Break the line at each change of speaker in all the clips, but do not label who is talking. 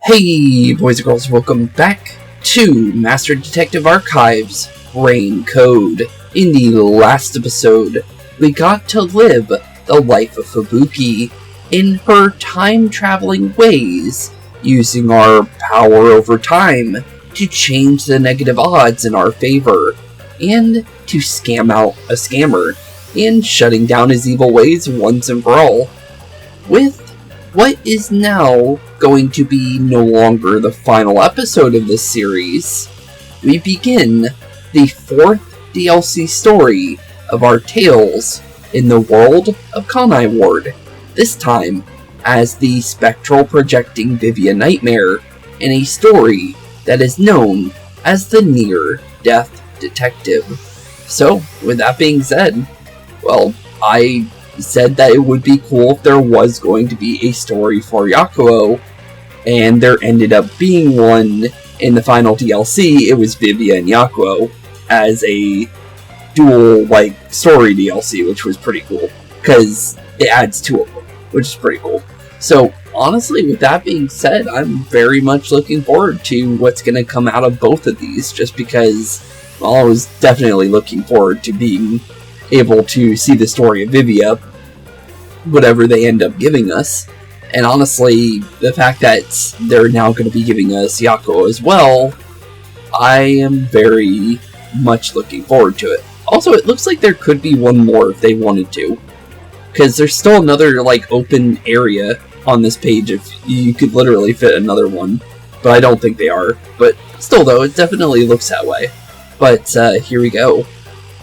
Hey boys and girls, welcome back to Master Detective Archives Rain Code. In the last episode, we got to live the life of Fubuki in her time-traveling ways, using our power over time to change the negative odds in our favor, and to scam out a scammer, and shutting down his evil ways once and for all. With what is now going to be no longer the final episode of this series, we begin the fourth DLC story of our tales in the world of Kanai Ward, this time as the spectral projecting Vivia nightmare in a story that is known as the Near-Death Detective. So, with that being said, well, I said that it would be cool if there was going to be a story for Yakou, and there ended up being one in the final DLC. It was Vivia and Yakou as a dual, story DLC, which was pretty cool, because it adds two of them, which is pretty cool. So, honestly, with that being said, I'm very much looking forward to what's going to come out of both of these, just because, well, I was definitely looking forward to being able to see the story of Vivia, whatever they end up giving us. And honestly, the fact that they're now going to be giving us Yakou as well, I am very much looking forward to it. Also, it looks like there could be one more if they wanted to, because there's still another, open area on this page if you could literally fit another one, but I don't think they are. But still, though, it definitely looks that way. But here we go.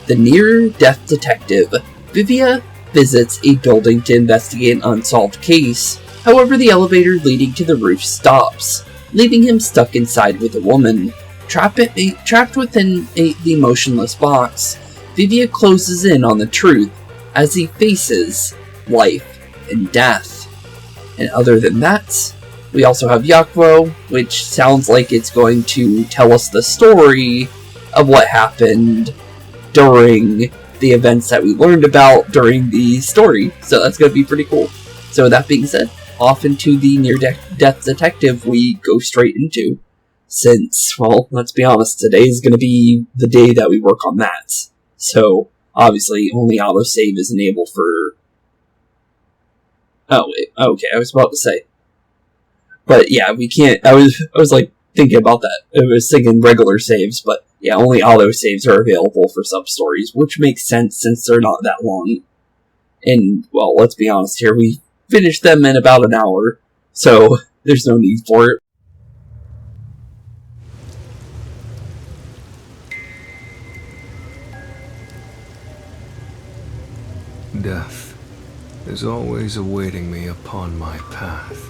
The Near-Death Detective. Vivia visits a building to investigate an unsolved case. However, the elevator leading to the roof stops, leaving him stuck inside with a woman. Trapped within the motionless box, Vivia closes in on the truth as he faces life and death. And other than that, we also have Yakou, which sounds like it's going to tell us the story of what happened during the events that we learned about during the story. So that's going to be pretty cool. So that being said, off into the Near-Death Detective we go straight into. Since, well, let's be honest, today is going to be the day that we work on that. So, obviously, only autosave is enabled for... Oh, wait, okay, I was about to say. But yeah, we can't... I was thinking about that. I was thinking regular saves, but yeah, only autosaves are available for sub-stories, which makes sense since they're not that long. And, well, let's be honest here, we finished them in about an hour, so there's no need for it.
Death is always awaiting me upon my path.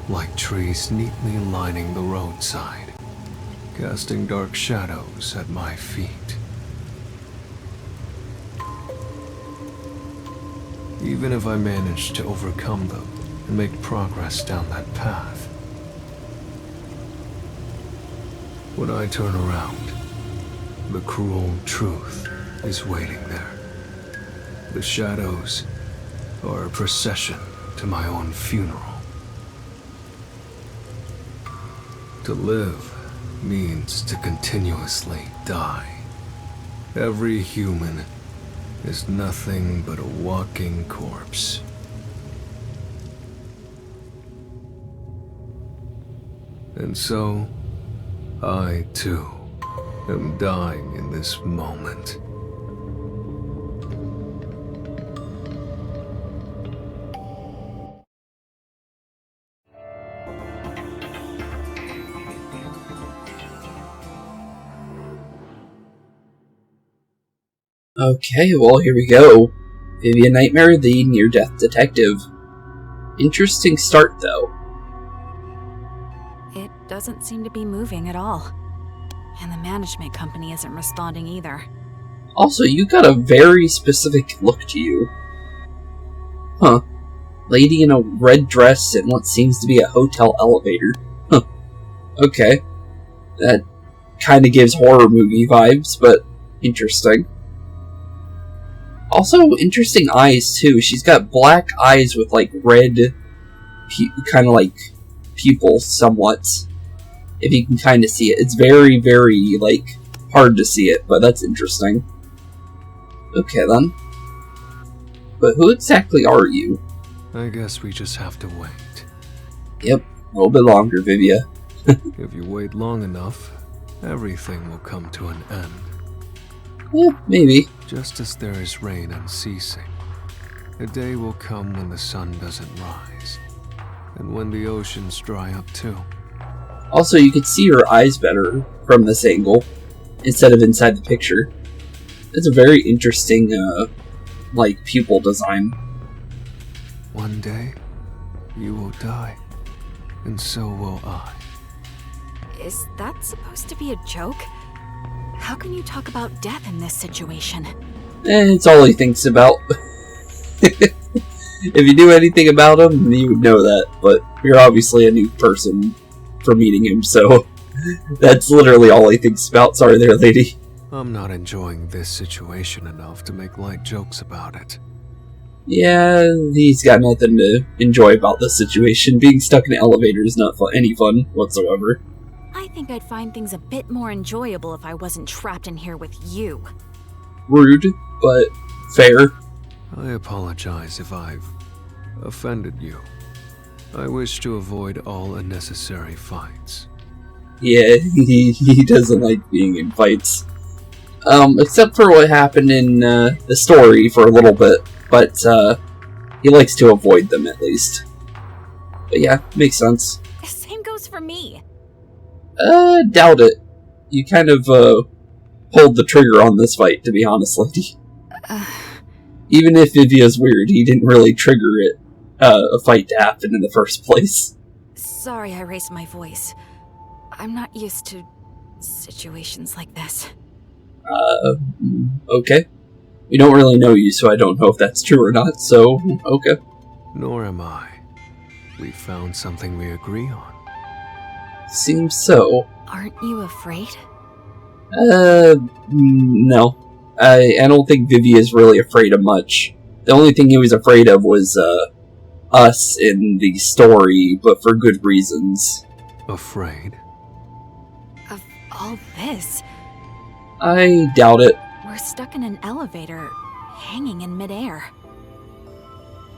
Like trees neatly lining the roadside, casting dark shadows at my feet. Even if I manage to overcome them and make progress down that path, when I turn around, the cruel truth is waiting there. The shadows are a procession to my own funeral. To live means to continuously die. Every human is nothing but a walking corpse. And so, I too am dying in this moment.
Okay, well, here we go. Vivia Nightmare, the Near-Death Detective. Interesting start, though.
It doesn't seem to be moving at all. And the management company isn't responding either.
Also, you got a very specific look to you. Huh. Lady in a red dress in what seems to be a hotel elevator. Huh. Okay. That kind of gives horror movie vibes, but interesting. Also, interesting eyes, too. She's got black eyes with, red kind of like pupil somewhat. If you can kind of see it. It's very, very, like, hard to see it, but that's interesting. Okay, then. But who exactly are you?
I guess we just have to wait.
Yep, a little bit longer, Vivia.
If you wait long enough, everything will come to an end.
Yeah, maybe.
Just as there is rain unceasing, a day will come when the sun doesn't rise, and when the oceans dry up too.
Also, you could see her eyes better from this angle, instead of inside the picture. It's a very interesting, like, pupil design.
One day, you will die, and so will I.
Is that supposed to be a joke? How can you talk about death in this situation?
It's all he thinks about. If you knew anything about him, you would know that, but you're obviously a new person for meeting him, so that's literally all he thinks about. Sorry there, lady.
I'm not enjoying this situation enough to make light jokes about it.
Yeah, he's got nothing to enjoy about this situation. Being stuck in an elevator is not any fun whatsoever.
I think I'd find things a bit more enjoyable if I wasn't trapped in here with you.
Rude, but fair.
I apologize if I've offended you. I wish to avoid all unnecessary fights.
Yeah, he doesn't like being in fights. Except for what happened in the story for a little bit, but he likes to avoid them at least. But yeah, makes sense.
Same goes for me.
Doubt it. You kind of pulled the trigger on this fight, to be honest, lady. Even if Vivia's weird, he didn't really trigger it, a fight to happen in the first place.
Sorry I raised my voice. I'm not used to situations like this.
Okay. We don't really know you, so I don't know if that's true or not, so, okay.
Nor am I. We found something we agree on.
Seems so.
Aren't you afraid?
No. I don't think Vivia's really afraid of much. The only thing he was afraid of was, us in the story, but for good reasons.
Afraid?
Of all this?
I doubt it.
We're stuck in an elevator, hanging in midair.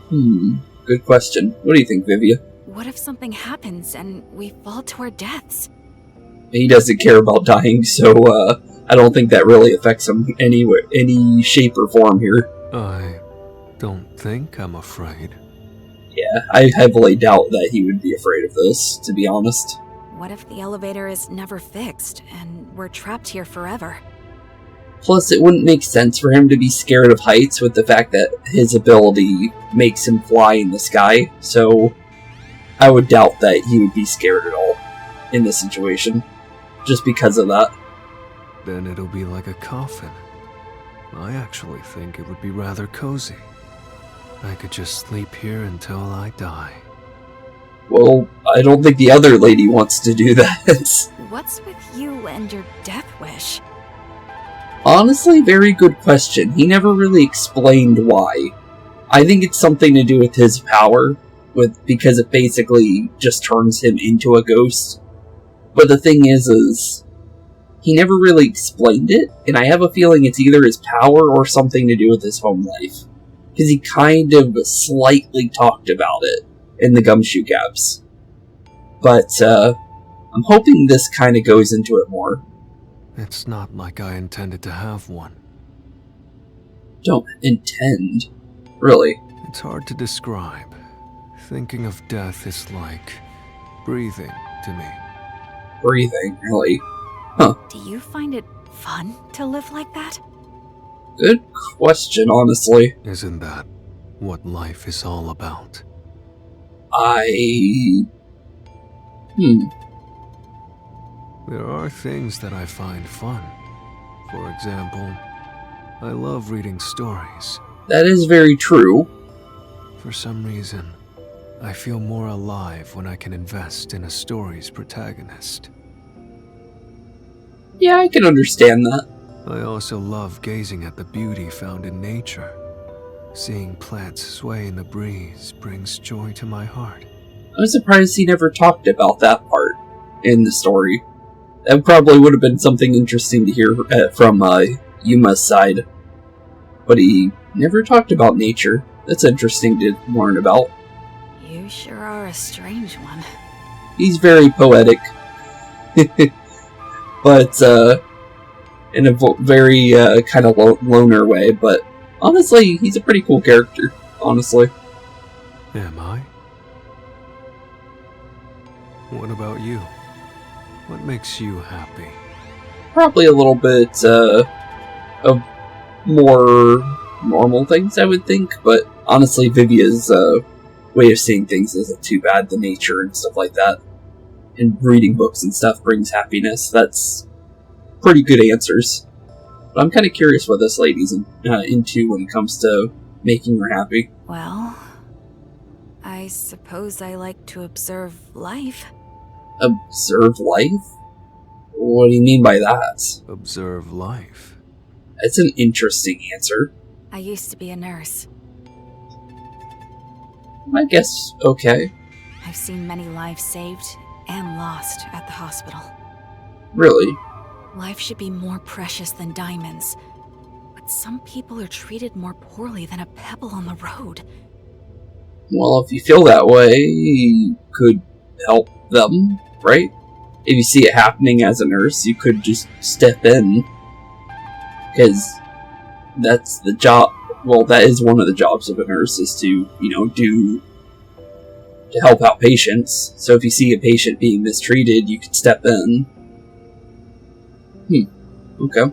Good question. What do you think, Vivia?
What if something happens and we fall to our deaths?
He doesn't care about dying, so, I don't think that really affects him any shape or form here.
I don't think I'm afraid.
Yeah, I heavily doubt that he would be afraid of this, to be honest.
What if the elevator is never fixed and we're trapped here forever?
Plus, it wouldn't make sense for him to be scared of heights with the fact that his ability makes him fly in the sky, so I would doubt that he would be scared at all in this situation, just because of that.
Then it'll be like a coffin. I actually think it would be rather cozy. I could just sleep here until I die.
Well, I don't think the other lady wants to do that.
What's with you and your death wish?
Honestly, very good question. He never really explained why. I think it's something to do with his power, because it basically just turns him into a ghost. But the thing is he never really explained it, and I have a feeling it's either his power or something to do with his home life. Because he kind of slightly talked about it in the Gumshoe Gaps. But, I'm hoping this kind of goes into it more.
It's not like I intended to have one.
Don't intend? Really?
It's hard to describe. Thinking of death is like breathing to me.
Breathing, really? Huh.
Do you find it fun to live like that?
Good question, honestly.
Isn't that what life is all about? There are things that I find fun. For example, I love reading stories.
That is very true.
For some reason, I feel more alive when I can invest in a story's protagonist.
Yeah, I can understand that.
I also love gazing at the beauty found in nature. Seeing plants sway in the breeze brings joy to my heart.
I'm surprised he never talked about that part in the story. That probably would have been something interesting to hear from Yuma's side. But he never talked about nature. That's interesting to learn about.
You sure are a strange one.
He's very poetic. But, in a very kind of loner way. But honestly, he's a pretty cool character, honestly.
Am I? What about you? What makes you happy?
Probably a little bit of more normal things, I would think. But honestly, Vivia's way of seeing things isn't too bad. The nature and stuff like that. And reading books and stuff brings happiness. That's pretty good answers. But I'm kind of curious what this lady's into when it comes to making her happy.
Well, I suppose I like to observe life.
Observe life? What do you mean by that?
Observe life.
It's an interesting answer.
I used to be a nurse.
I guess okay.
I've seen many lives saved and lost at the hospital.
Really?
Life should be more precious than diamonds. But some people are treated more poorly than a pebble on the road.
Well, if you feel that way, you could help them, right? If you see it happening as a nurse, you could just step in. Because that's the job. Well, that is one of the jobs of a nurse, is to, to help out patients. So if you see a patient being mistreated, you could step in. Okay.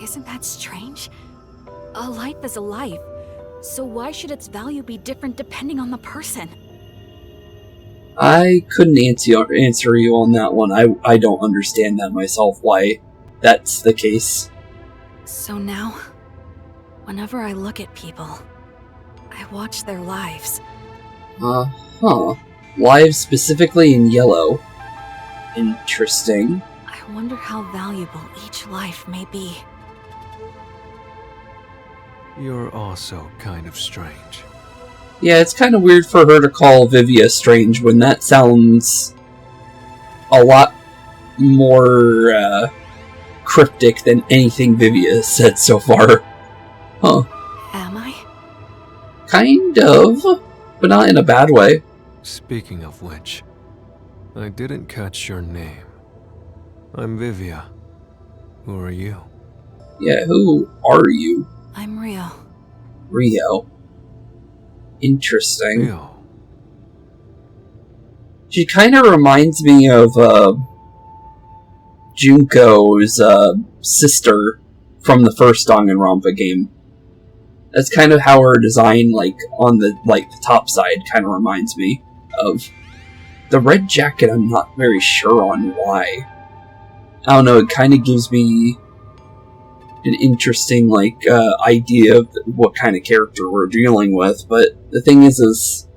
Isn't that strange? A life is a life. So why should its value be different depending on the person?
I couldn't answer you on that one. I don't understand that myself, why that's the case.
So now, whenever I look at people, I watch their lives.
Lives specifically in yellow. Interesting.
I wonder how valuable each life may be.
You're also kind of strange.
Yeah, it's kind of weird for her to call Vivia strange when that sounds a lot more cryptic than anything Vivia has said so far. Huh.
Am I?
Kind of, but not in a bad way.
Speaking of which, I didn't catch your name. I'm Vivia. Who are you?
Yeah, who are you?
I'm Rio.
Rio. Interesting.
Rio.
She kind of reminds me of Junko's sister from the first Danganronpa game. That's kind of how her design, on the top side, kind of reminds me of. The red jacket, I'm not very sure on why. I don't know, it kind of gives me an interesting, idea of what kind of character we're dealing with, but the thing is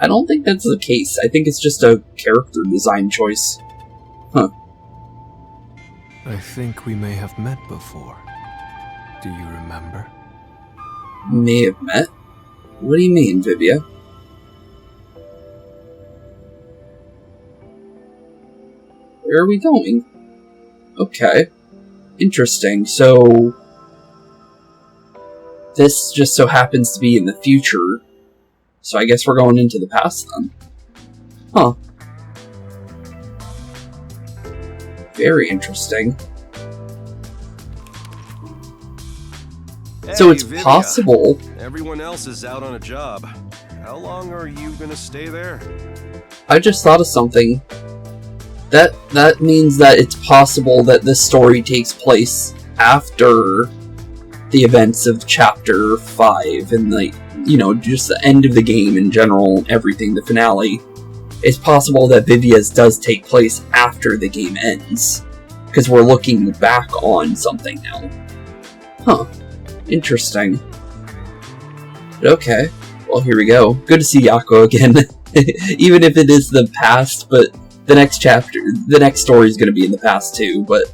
I don't think that's the case. I think it's just a character design choice. Huh.
I think we may have met before. Do you remember?
May have met? What do you mean, Vivia? Where are we going? Okay. Interesting. So this just so happens to be in the future. So I guess we're going into the past then. Huh. Very interesting.
Hey,
So it's
Vivia.
possible.
Everyone else is out on a job. How long are you gonna stay there?
I just thought of something. That means that it's possible that this story takes place after the events of Chapter 5 and just the end of the game in general, everything, the finale. It's possible that Vivia's does take place after the game ends, because we're looking back on something now. Huh. Interesting. But okay. Well, here we go. Good to see Yakou again. Even if it is the past, but the next story is going to be in the past too, but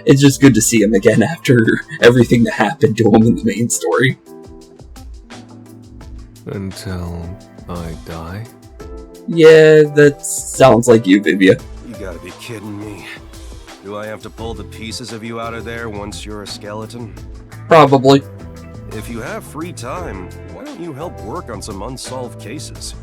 it's just good to see him again after everything that happened to him in the main story.
Until I die?
Yeah, that sounds like you, Vivia.
You gotta be kidding me. Do I have to pull the pieces of you out of there once you're a skeleton?
Probably.
If you have free time, why don't you help work on some unsolved cases?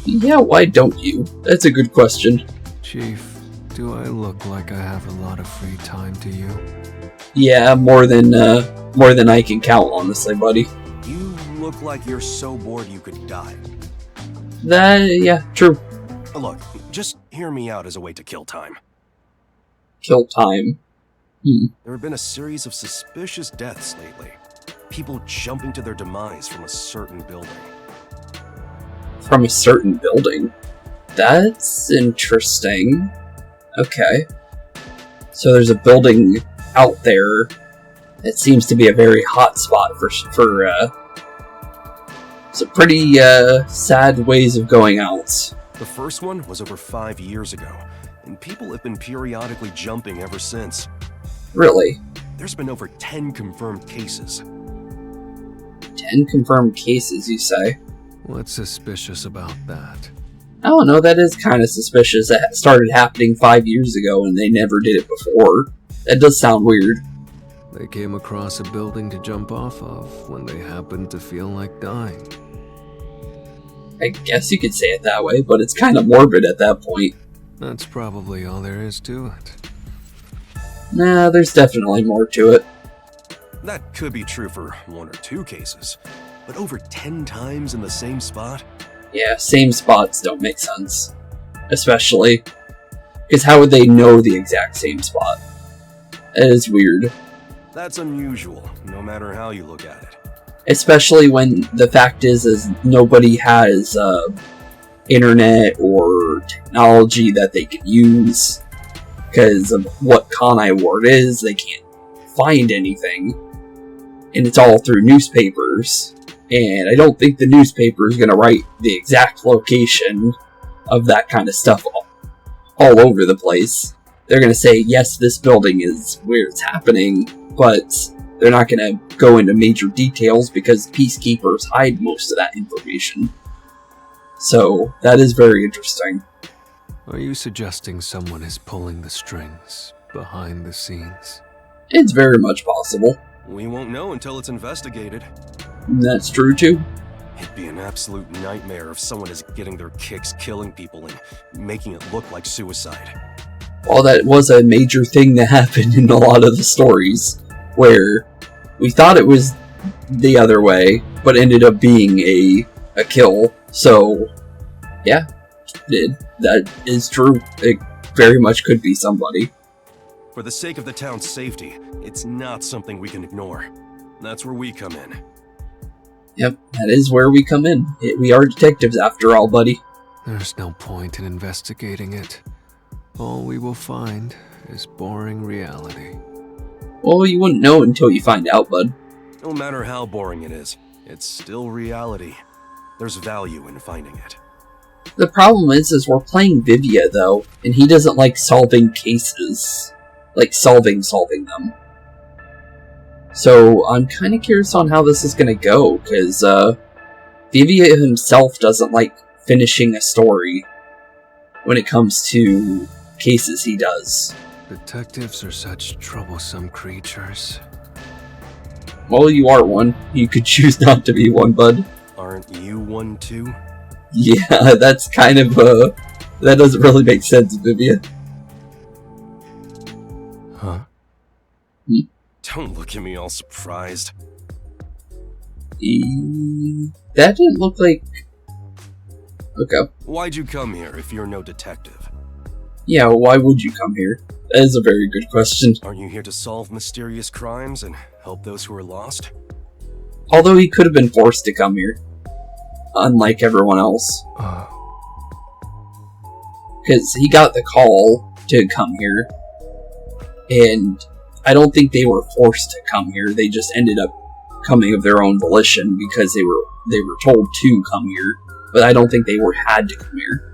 Yeah, why don't you? That's a good question.
Chief, do I look like I have a lot of free time to you?
Yeah, more than I can count, honestly, buddy.
You look like you're so bored you could die.
Yeah, true.
Look, just hear me out as a way to kill time.
Kill time.
There have been a series of suspicious deaths lately. People jumping to their demise from a certain building.
From a certain building? That's interesting. Okay. So there's a building out there that seems to be a very hot spot for some pretty sad ways of going out.
The first one was over 5 years ago, and people have been periodically jumping ever since.
Really?
There's been over 10 confirmed cases.
10 confirmed cases, you say?
What's suspicious about that?
I don't know, that is kind of suspicious. That started happening 5 years ago and they never did it before. That does sound weird.
They came across a building to jump off of when they happened to feel like dying.
I guess you could say it that way, but it's kind of morbid at that point.
That's probably all there is to it.
Nah, there's definitely more to it.
That could be true for 1 or 2 cases, but over 10 times in the same spot?
Yeah, same spots don't make sense. Especially, because how would they know the exact same spot? That is weird.
That's unusual, no matter how you look at it.
Especially when the fact is nobody has internet or technology that they can use. Because of what Kanai Ward is, they can't find anything. And it's all through newspapers. And I don't think the newspaper is going to write the exact location of that kind of stuff all over the place. They're going to say, yes, this building is where it's happening, but they're not going to go into major details because peacekeepers hide most of that information. So, that is very interesting.
Are you suggesting someone is pulling the strings behind the scenes?
It's very much possible.
We won't know until it's investigated.
That's true too.
It'd be an absolute nightmare if someone is getting their kicks killing people and making it look like suicide.
Well, that was a major thing that happened in a lot of the stories, where we thought it was the other way, but ended up being a kill. So, yeah, that is true. It very much could be somebody.
For the sake of the town's safety, it's not something we can ignore. That's where we come in.
Yep, that is where we come in. We are detectives after all, buddy.
There's no point in investigating it. All we will find is boring reality.
Well, you wouldn't know until you find out, bud.
No matter how boring it is, it's still reality. There's value in finding it.
The problem is we're playing Vivia, though, and he doesn't like solving cases. Like, solving them. So, I'm kind of curious on how this is going to go, because, Vivia himself doesn't like finishing a story when it comes to cases he does.
Detectives are such troublesome creatures.
Well, you are one. You could choose not to be one, bud.
Aren't you one too?
Yeah, that's kind of, that doesn't really make sense, Vivia.
Huh?
Don't look at me all surprised.
That didn't look like... Okay.
Why'd you come here if you're no detective?
Yeah, why would you come here? That is a very good question.
Aren't you here to solve mysterious crimes and help those who are lost?
Although he could have been forced to come here. Unlike everyone else. Because he got the call to come here. And I don't think they were forced to come here. They just ended up coming of their own volition because they were told to come here. But I don't think they had to come here.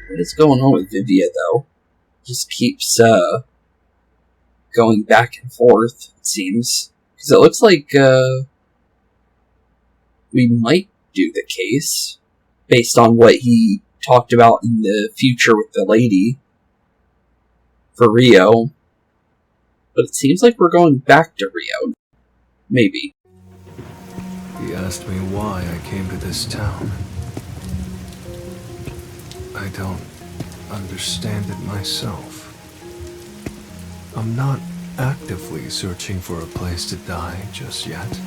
What is going on with Vivia, though? Just keeps going back and forth, it seems. Because it looks like we might do the case based on what he talked about in the future with the lady for Rio. But it seems like we're going back to Rio. Maybe.
He asked me why I came to this town. I don't understand it myself. I'm not actively searching for a place to die just yet.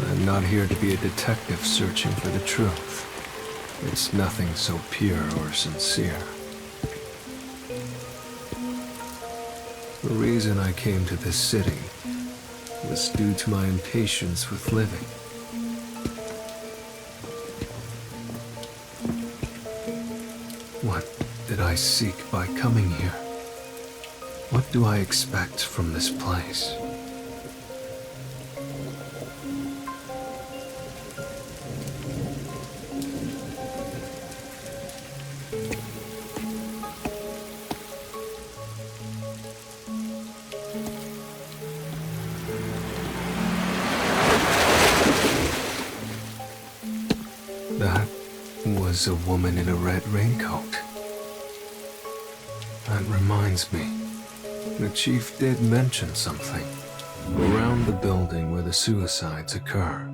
I'm not here to be a detective searching for the truth. It's nothing so pure or sincere. The reason I came to this city was due to my impatience with living. What did I seek by coming here? What do I expect from this place? That was a woman in a red raincoat. That reminds me, the chief did mention something. Around the building where the suicides occur,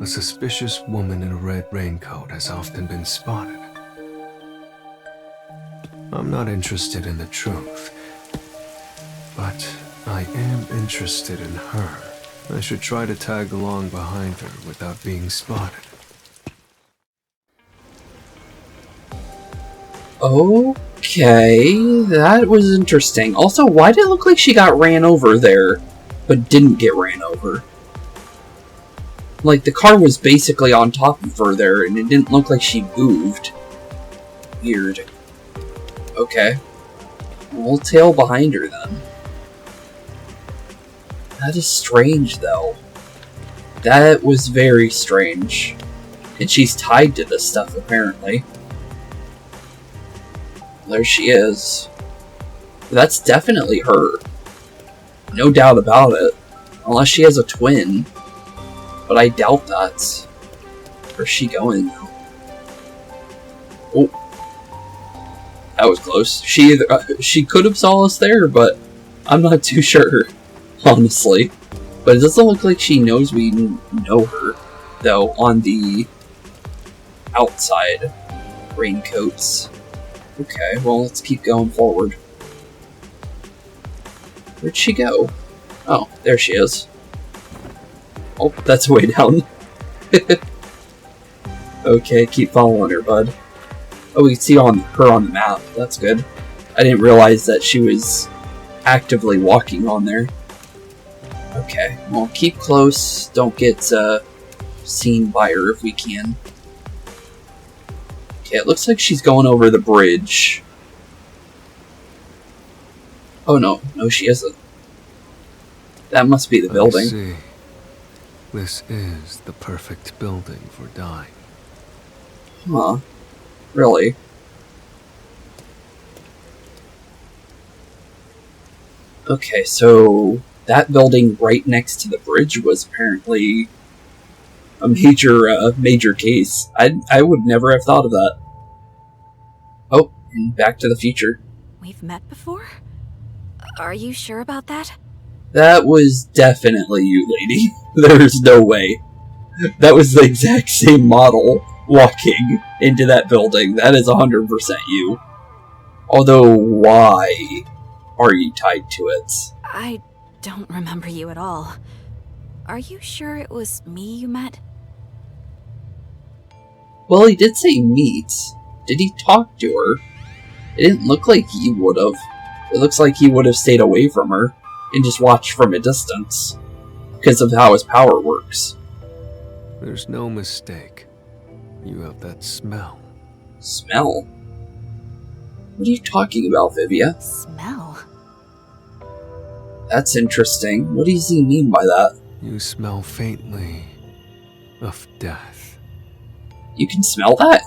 a suspicious woman in a red raincoat has often been spotted. I'm not interested in the truth, but I am interested in her. I should try to tag along behind her without being spotted.
Okay, that was interesting. Also, why did it look like she got ran over there, but didn't get ran over? Like, the car was basically on top of her there, and it didn't look like she moved. Weird. Okay. We'll tail behind her then. That is strange, though. That was very strange. And she's tied to this stuff, apparently. There she is. That's definitely her. No doubt about it. Unless she has a twin. But I doubt that. Where's she going now? Oh. That was close. She could have saw us there, but I'm not too sure. Honestly. But it doesn't look like she knows we know her. Though, on the outside raincoats. Okay, well, let's keep going forward. Where'd she go? Oh, there she is. Oh, that's way down. Okay, keep following her, bud. Oh, we can see her on the map. That's good. I didn't realize that she was actively walking on there. Okay, well, keep close. Don't get seen by her if we can. Okay, it looks like she's going over the bridge. Oh no, no she isn't. That must be the building.
I see. This is the perfect building for dying.
Huh. Really? Okay, so that building right next to the bridge was apparently a major case. I would never have thought of that. Oh, and Back to the Future.
We've met before? Are you sure about that?
That was definitely you, lady. There's no way. That was the exact same model walking into that building. That is 100% you. Although, why are you tied to it?
I don't remember you at all. Are you sure it was me you met?
Well, he did say meet. Did he talk to her? It didn't look like he would have. It looks like he would have stayed away from her and just watched from a distance because of how his power works.
There's no mistake. You have that smell.
Smell? What are you talking about, Vivia?
Smell?
That's interesting. What does he mean by that?
You smell faintly of death.
You can smell that?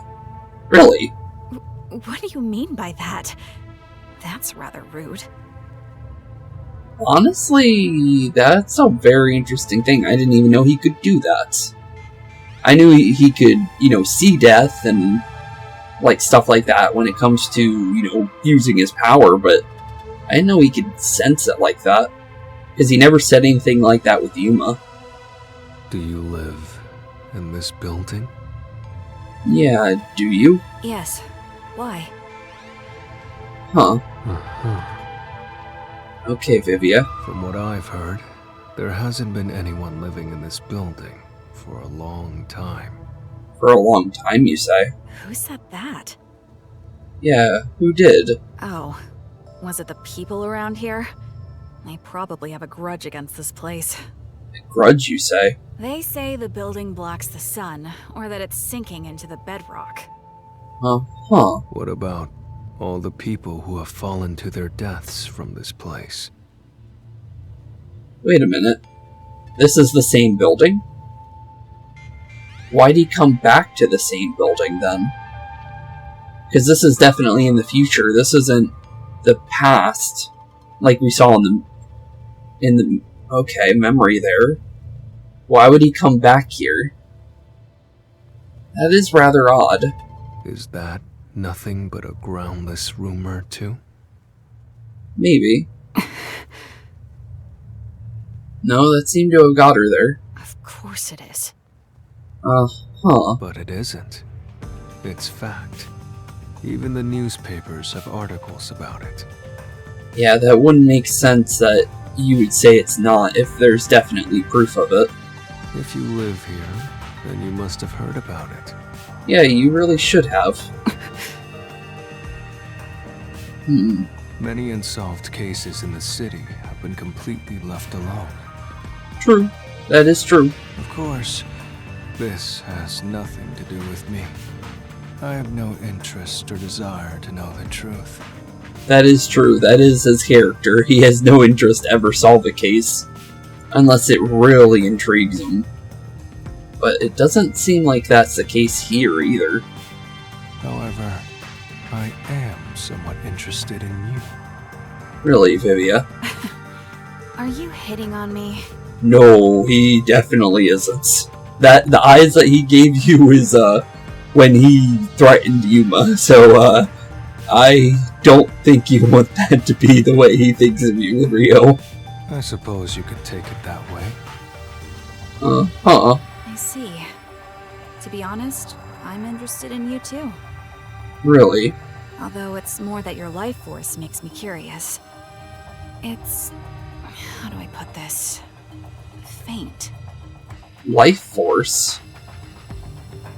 Really?
What do you mean by that? That's rather rude.
Honestly, that's a very interesting thing. I didn't even know he could do that. I knew he could, see death and stuff like that when it comes to, using his power, but I didn't know he could sense it like that. Because he never said anything like that with Yuma.
Do you live in this building?
Yeah, do you?
Yes. Why?
Huh. Okay, Vivia.
From what I've heard, there hasn't been anyone living in this building for a long time.
For a long time, you say?
Who said that?
Yeah, who did?
Oh, was it the people around here? They probably have a grudge against this place.
A grudge, you say?
They say the building blocks the sun, or that it's sinking into the bedrock.
Huh.
What about all the people who have fallen to their deaths from this place?
Wait a minute. This is the same building? Why'd he come back to the same building, then? Because this is definitely in the future. This isn't the past, like we saw in the memory there. Why would he come back here? That is rather odd.
Is that nothing but a groundless rumor, too?
Maybe. No, that seemed to have got her there.
Of course it is.
Huh.
But it isn't. It's fact. Even the newspapers have articles about it.
Yeah, that wouldn't make sense that you would say it's not if there's definitely proof of it.
If you live here, then you must have heard about it.
Yeah, you really should have.
Many unsolved cases in the city have been completely left alone.
True. That is true.
Of course, this has nothing to do with me. I have no interest or desire to know the truth.
That is true. That is his character. He has no interest to ever solve a case. Unless it really intrigues him. But it doesn't seem like that's the case here either.
However, I am somewhat interested in you.
Really, Vivia?
Are you hitting on me?
No, he definitely isn't. The eyes that he gave you is, when he threatened Yuma, so, I don't think you want that to be the way he thinks of you, Rio.
I suppose you could take it that way.
I see. To be honest, I'm interested in you too.
Really?
Although it's more that your life force makes me curious. It's... how do I put this? Faint.
Life force?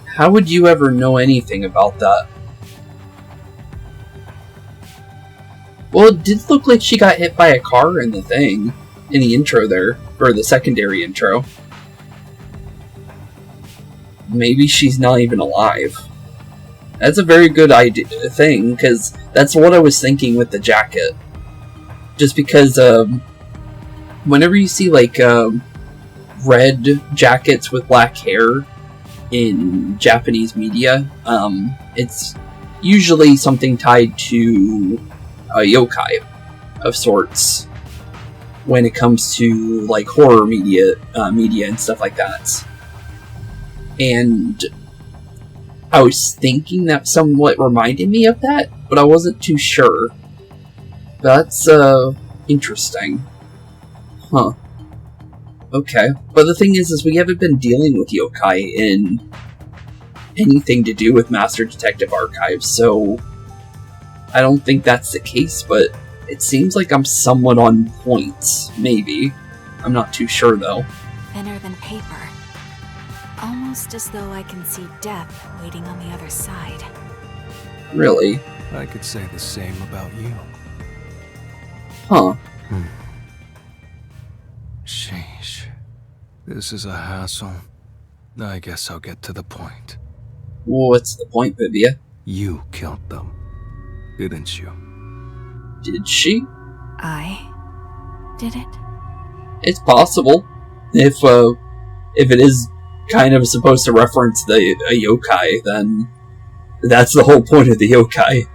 How would you ever know anything about that? Well, it did look like she got hit by a car in the thing. In the intro there. Or the secondary intro. Maybe she's not even alive. That's a very good thing, because that's what I was thinking with the jacket. Just because, whenever you see, red jackets with black hair in Japanese media, it's usually something tied to a yokai of sorts when it comes to, horror media and stuff like that. And I was thinking that somewhat reminded me of that, but I wasn't too sure. That's, interesting. Huh. Okay. But the thing is we haven't been dealing with yokai in anything to do with Master Detective Archives, so I don't think that's the case, but it seems like I'm somewhat on point, maybe. I'm not too sure, though.
Thinner than paper. Almost as though I can see death waiting on the other side.
Really?
I could say the same about you.
Huh.
Sheesh. This is a hassle. I guess I'll get to the point.
What's the point, Vivia?
You killed them, didn't you?
Did she?
I did it?
It's possible. If it is kind of supposed to reference a yokai, then that's the whole point of the yokai,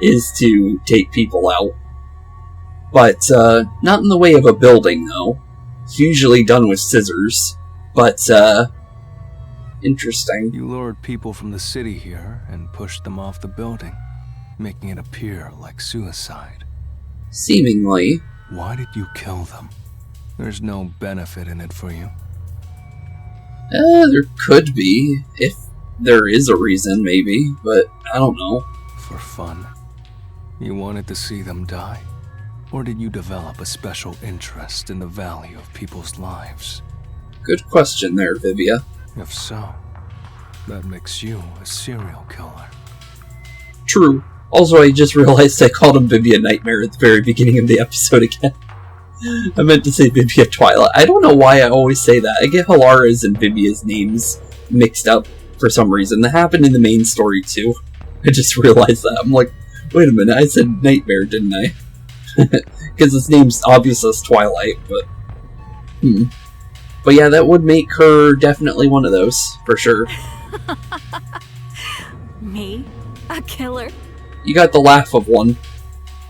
is to take people out. But, not in the way of a building, though. It's usually done with scissors. But, interesting.
You lured people from the city here and pushed them off the building, making it appear like suicide.
Seemingly.
Why did you kill them? There's no benefit in it for you.
There could be, if there is a reason, maybe, but I don't know.
For fun? You wanted to see them die? Or did you develop a special interest in the value of people's lives?
Good question there, Vivia.
If so, that makes you a serial killer.
True. Also, I just realized I called him Vivia Nightmare at the very beginning of the episode again. I meant to say Vivia Twilight. I don't know why I always say that. I get Halara's and Vivia's names mixed up for some reason. That happened in the main story too. I just realized that. I'm like, wait a minute, I said Nightmare, didn't I? Because his name's obvious as Twilight, but... But yeah, that would make her definitely one of those, for sure.
Me? A killer?
You got the laugh of one.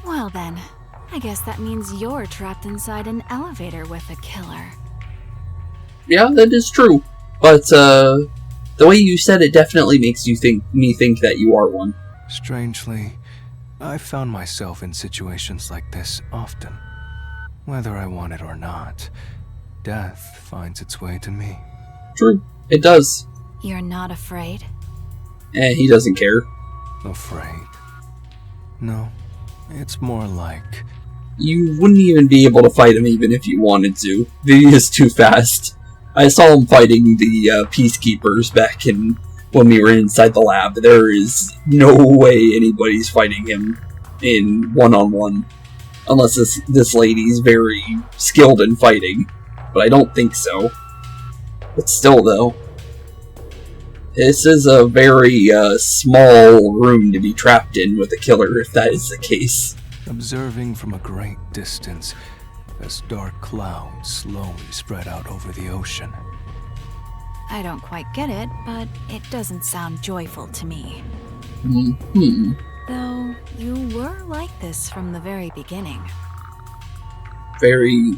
Well then, I guess that means you're trapped inside an elevator with a killer.
Yeah, that is true. But, the way you said it definitely makes you think that you are one.
Strangely, I found myself in situations like this often. Whether I want it or not, death finds its way to me.
True, it does.
You're not afraid?
He doesn't care.
Afraid? No, it's more like...
You wouldn't even be able to fight him even if you wanted to. Vivia's too fast. I saw him fighting the peacekeepers back in when we were inside the lab. There is no way anybody's fighting him in one-on-one. Unless this lady's very skilled in fighting. But I don't think so. But still, though. This is a very small room to be trapped in with a killer, if that is the case.
Observing from a great distance as dark clouds slowly spread out over the ocean.
I don't quite get it, but it doesn't sound joyful to me. Though, you were like this from the very beginning.
Very...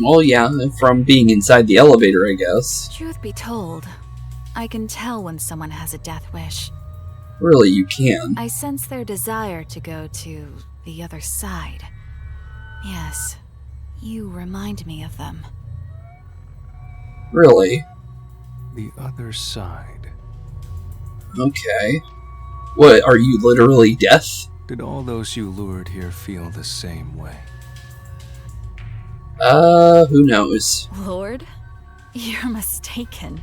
Well, yeah, from being inside the elevator, I guess.
Truth be told, I can tell when someone has a death wish.
Really, you can.
I sense their desire to go to the other side. Yes, you remind me of them.
Really?
The other side.
Okay. What, are you literally death?
Did all those you lured here feel the same way?
Who knows?
Lord? You're mistaken.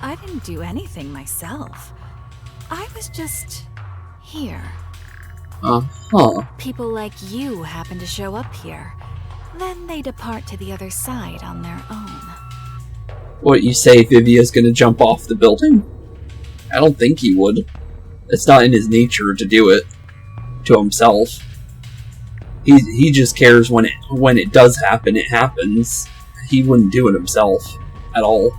I didn't do anything myself. I was just... here. People like you happen to show up here. Then they depart to the other side on their own.
What, you say Vivia's gonna jump off the building? I don't think he would. It's not in his nature to do it. To himself. He just cares when it does happen, it happens. He wouldn't do it himself. At all.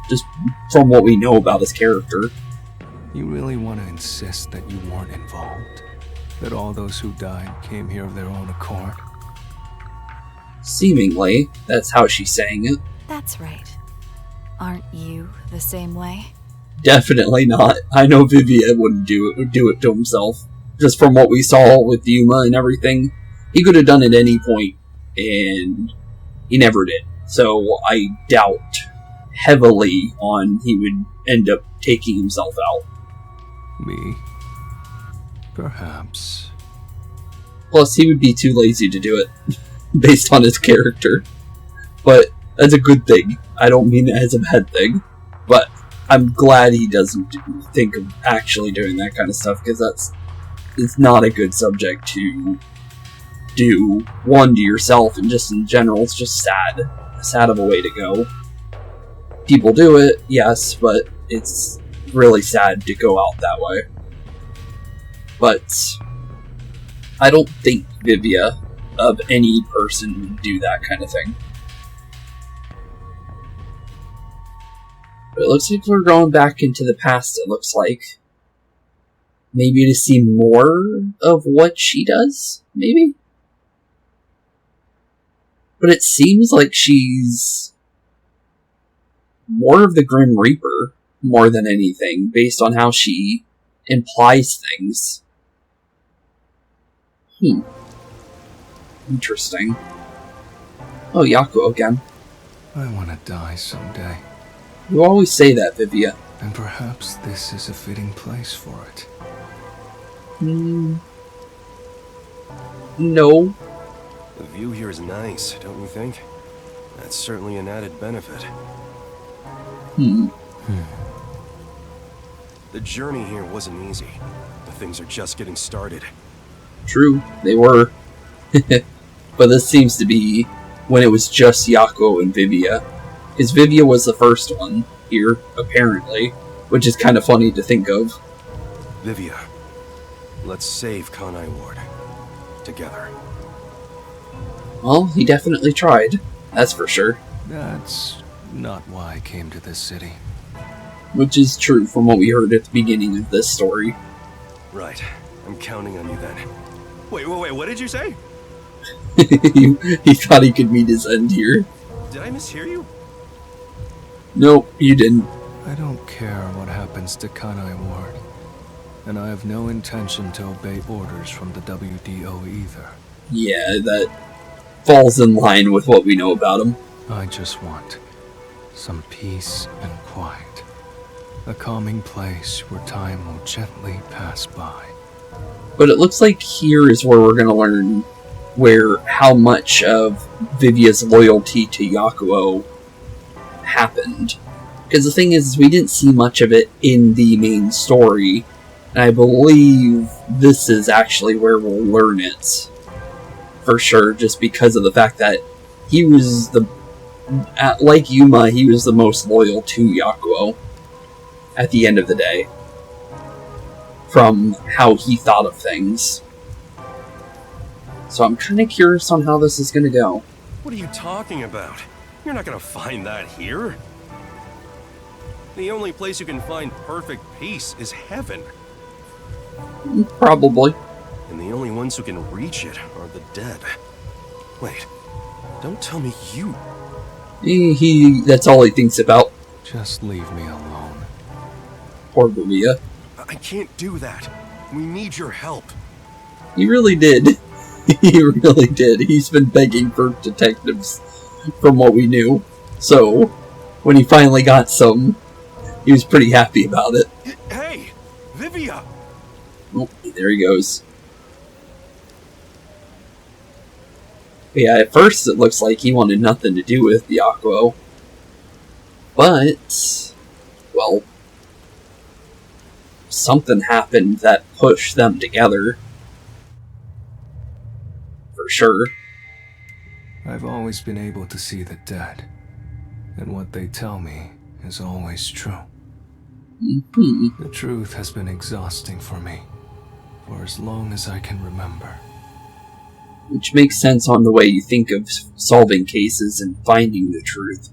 Just from what we know about his character.
You really want to insist that you weren't involved? That all those who died came here of their own accord?
Seemingly, that's how she's saying it.
That's right. Aren't you the same way?
Definitely not. I know Vivia wouldn't do it to himself. Just from what we saw with Yuma and everything. He could have done it at any point, and he never did. So I doubt heavily on he would end up taking himself out.
Me? Perhaps.
Plus, he would be too lazy to do it, based on his character. But that's a good thing. I don't mean it as a bad thing. But I'm glad he doesn't think of actually doing that kind of stuff, because it's not a good subject to do, one, to yourself, and just in general, it's just sad. Sad of a way to go. People do it, yes, but it's really sad to go out that way. But I don't think Vivia, of any person, would do that kind of thing. But it looks like we're going back into the past, it looks like. Maybe to see more of what she does? Maybe? But it seems like she's more of the Grim Reaper more than anything, based on how she implies things. Interesting. Oh, Yakou again.
I want to die someday.
You always say that, Vivia.
And perhaps this is a fitting place for it.
No.
The view here is nice, don't you think? That's certainly an added benefit. The journey here wasn't easy, but things are just getting started.
True, they were. But this seems to be when it was just Yakou and Vivia. Because Vivia was the first one here, apparently. Which is kind of funny to think of.
Vivia, let's save Kanai Ward. Together.
Well, he definitely tried. That's for sure.
That's not why I came to this city.
Which is true from what we heard at the beginning of this story.
Right. I'm counting on you then. Wait, what did you say?
He thought he could meet his end here.
Did I mishear you?
Nope, you didn't.
I don't care what happens to Kanai Ward. And I have no intention to obey orders from the WDO either.
Yeah, that falls in line with what we know about him.
I just want some peace and quiet. A calming place where time will gently pass by.
But it looks like here is where we're going to learn how much of Vivia's loyalty to Yakou happened. Because the thing is, we didn't see much of it in the main story. And I believe this is actually where we'll learn it. For sure, just because of the fact that he was like Yuma, he was the most loyal to Yakou at the end of the day. From how he thought of things. So I'm kind of curious on how this is going to go.
What are you talking about? You're not going to find that here. The only place you can find perfect peace is heaven.
Probably.
And the only ones who can reach it are the dead. Wait, don't tell me you...
That's all he thinks about.
Just leave me alone.
Poor Vivia.
I can't do that. We need your help.
He really did. He really did. He's been begging for detectives from what we knew. So, when he finally got some, he was pretty happy about it.
Hey! Vivia!
Oh, there he goes. But yeah, at first it looks like he wanted nothing to do with Yakou. But, well, something happened that pushed them together. For sure.
I've always been able to see the dead. And what they tell me is always true. The truth has been exhausting for me. For as long as I can remember.
Which makes sense on the way you think of solving cases and finding the truth.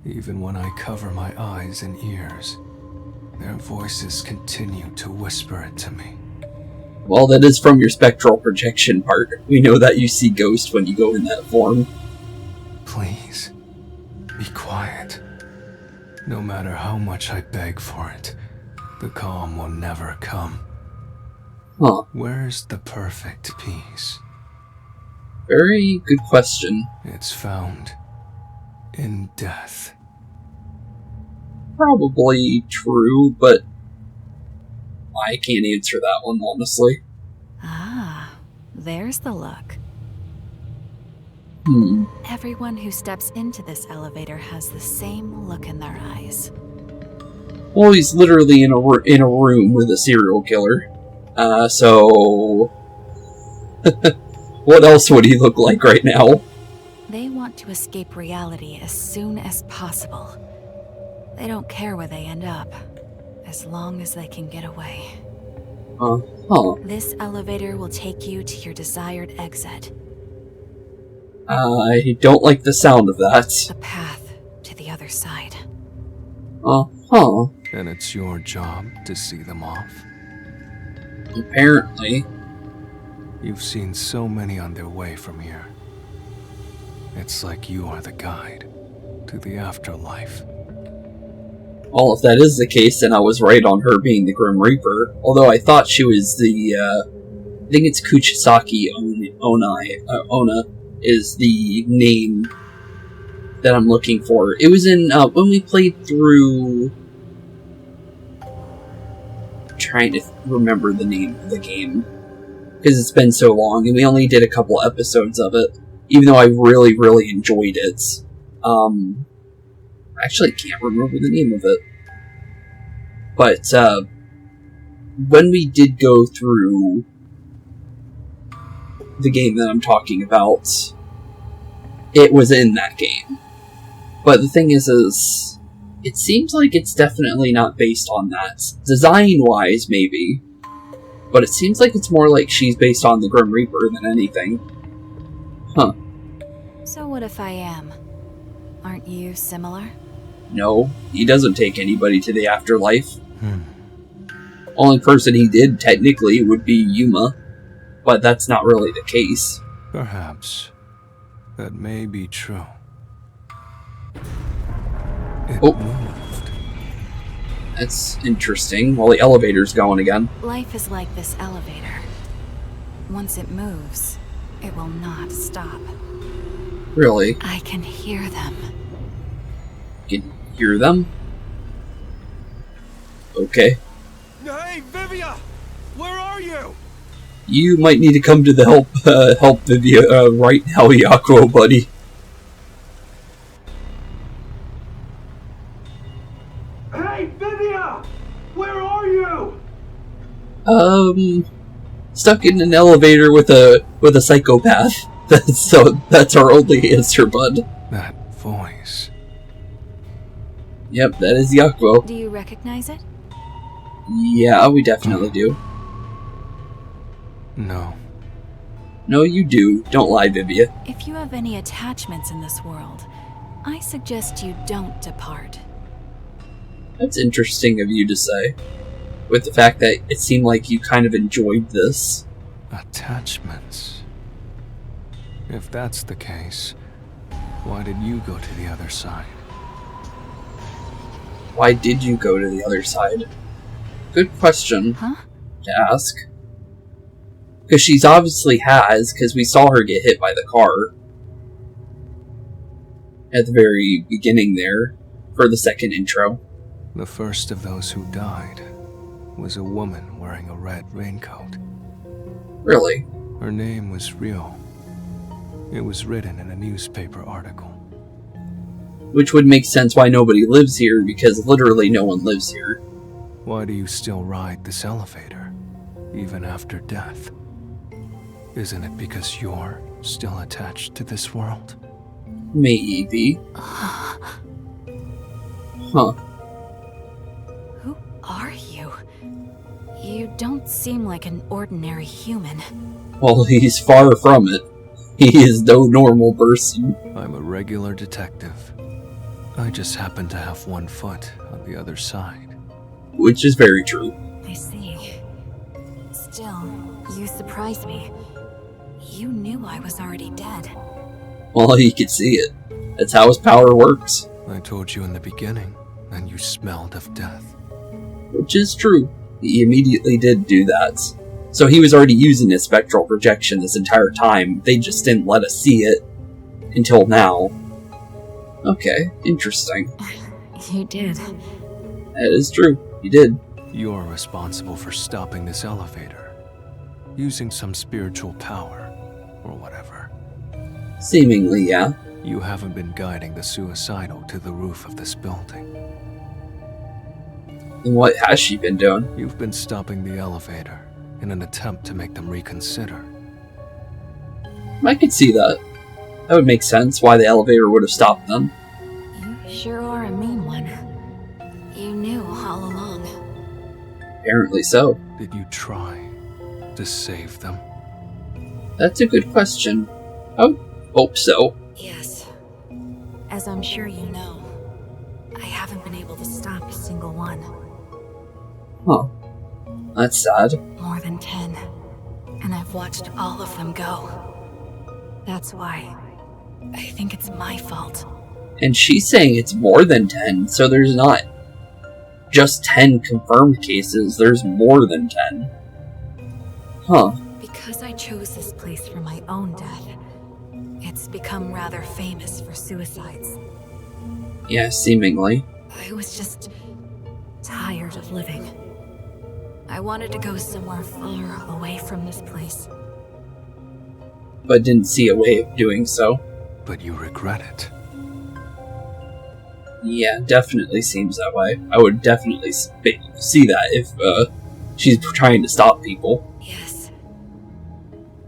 Even when I cover my eyes and ears, their voices continue to whisper it to me.
Well, that is from your spectral projection part. We know that you see ghosts when you go in that form.
Please, be quiet. No matter how much I beg for it, the calm will never come.
Huh.
Where's the perfect peace?
Very good question.
It's found in death.
Probably true, but I can't answer that one, honestly.
Ah, there's the look. Everyone who steps into this elevator has the same look in their eyes.
Well, he's literally in a room with a serial killer. So... what else would he look like right now?
They want to escape reality as soon as possible. They don't care where they end up, as long as they can get away. This elevator will take you to your desired exit.
I don't like the sound of that.
The path to the other side.
And it's your job to see them off?
Apparently.
You've seen so many on their way from here. It's like you are the guide to the afterlife.
Well, if that is the case, then I was right on her being the Grim Reaper. Although I thought she was the, I think it's Kuchisaki Ona is the name that I'm looking for. It was in, when we played through... trying to remember the name of the game. Because it's been so long, and we only did a couple episodes of it. Even though I really, really enjoyed it. I actually can't remember the name of it. But, when we did go through the game that I'm talking about, it was in that game. But the thing is it seems like it's definitely not based on that. Design-wise, maybe. But it seems like it's more like she's based on the Grim Reaper than anything. Huh.
So what if I am? Aren't you similar?
No, he doesn't take anybody to the afterlife. Only person he did, technically, would be Yuma. But that's not really the case.
Perhaps. That may be true. It moved.
That's interesting. Well, the elevator's going again.
Life is like this elevator. Once it moves, it will not stop.
Really?
I can hear them.
You can hear them? Okay.
Hey, Vivia! Where are you?
You might need to come to the help Vivia right now, Yakou, buddy.
Hey, Vivia! Where are you?
Stuck in an elevator with a psychopath. That's our only answer, bud.
That voice.
Yep, that is Yakou.
Do you recognize it?
Yeah, we definitely do.
No.
No, you do. Don't lie, Vivia.
If you have any attachments in this world, I suggest you don't depart.
That's interesting of you to say. With the fact that it seemed like you kind of enjoyed this.
Attachments. If that's the case, why did you go to the other side?
Why did you go to the other side? Good question to ask. Because she's obviously has, because we saw her get hit by the car. At the very beginning there, for the second intro.
The first of those who died was a woman wearing a red raincoat.
Really?
Her name was Rio. It was written in a newspaper article.
Which would make sense why nobody lives here, because literally no one lives here.
Why do you still ride this elevator, even after death? Isn't it because you're still attached to this world?
Maybe. Huh.
Who are you? You don't seem like an ordinary human.
Well, he's far from it. He is no normal person.
I'm a regular detective. I just happen to have one foot on the other side.
Which is very true.
I see. Still, you surprised me. You knew I was already dead.
Well, he could see it. That's how his power works.
I told you in the beginning, and you smelled of death.
Which is true. He immediately did do that. So he was already using his spectral projection this entire time. They just didn't let us see it until now. Okay, interesting.
You did.
That is true. You did.
You're responsible for stopping this elevator, using some spiritual power, or whatever.
Seemingly, yeah.
You haven't been guiding the suicidal to the roof of this building.
And what has she been doing?
You've been stopping the elevator in an attempt to make them reconsider.
I could see that. That would make sense why the elevator would have stopped them.
You sure are a mean one. You knew all along.
Apparently so.
Did you try to save them?
That's a good question. I would hope so.
Yes. As I'm sure you know, I haven't been able to stop a single one.
Huh. That's sad.
More than 10. And I've watched all of them go. That's why I think it's my fault.
And she's saying it's more than 10, so there's not just 10 confirmed cases, there's more than 10. Huh.
Because I chose this place for my own death, it's become rather famous for suicides.
Yeah, seemingly.
I was just tired of living. I wanted to go somewhere far away from this place.
But didn't see a way of doing so.
But you regret it.
Yeah, definitely seems that way. I would definitely see that if she's trying to stop people.
Yes.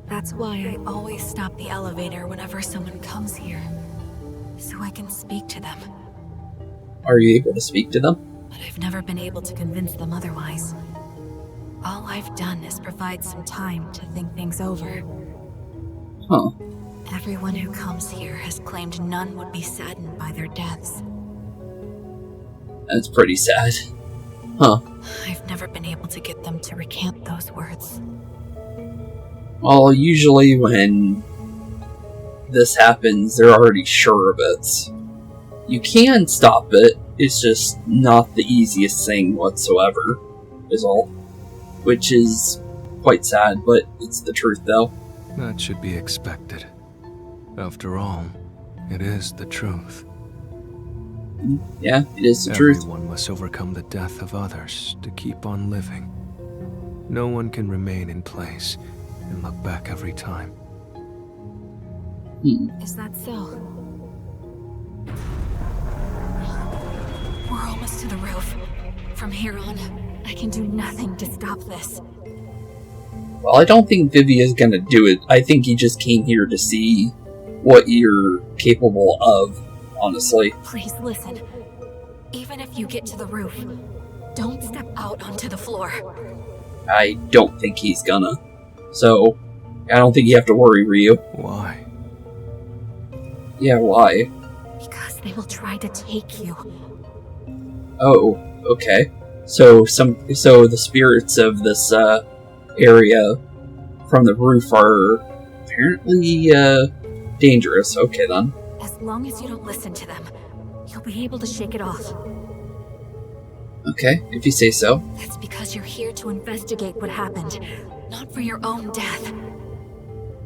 That's why I always stop the elevator whenever someone comes here, so I can speak to them.
Are you able to speak to them?
But I've never been able to convince them otherwise. All I've done is provide some time to think things over.
Huh.
Everyone who comes here has claimed none would be saddened by their deaths.
That's pretty sad. Huh.
I've never been able to get them to recant those words.
Well, usually when this happens, they're already sure of it. You can stop it, it's just not the easiest thing whatsoever, is all. Which is quite sad, but it's the truth though.
That should be expected. After all, it is the truth.
Yeah, it is the truth.
Everyone must overcome the death of others to keep on living. No one can remain in place and look back every time.
Is that so? We're almost to the roof. From here on, I can do nothing to stop this.
Well, I don't think Vivia's gonna do it. I think he just came here to see what you're capable of, honestly.
Please listen. Even if you get to the roof, don't step out onto the floor.
I don't think he's gonna. So, I don't think you have to worry, Ryu.
Why?
Yeah, why?
Because they will try to take you.
Oh, okay. So the spirits of this area from the roof are apparently dangerous. Okay then.
As long as you don't listen to them, you'll be able to shake it off.
Okay, if you say so.
That's because you're here to investigate what happened, not for your own death.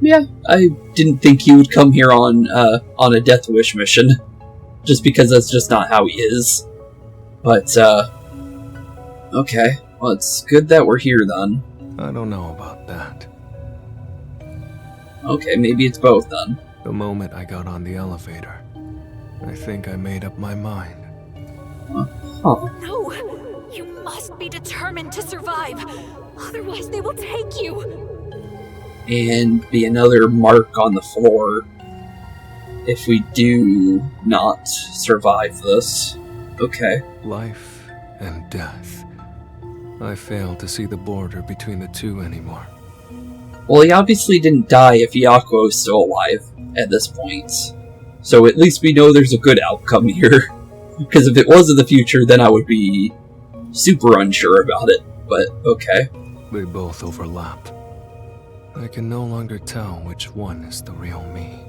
Yeah, I didn't think he would come here on a Death Wish mission, just because that's just not how he is. But okay, well it's good that we're here then.
I don't know about that.
Okay, maybe it's both then.
The moment I got on the elevator, I think I made up my mind.
Huh.
No! You must be determined to survive! Otherwise they will take you!
And be another mark on the floor if we do not survive this. Okay.
Life and death. I fail to see the border between the two anymore.
Well, he obviously didn't die if Yakou is still alive at this point. So at least we know there's a good outcome here. Because if it was in the future, then I would be super unsure about it. But, okay.
They both overlap. I can no longer tell which one is the real me.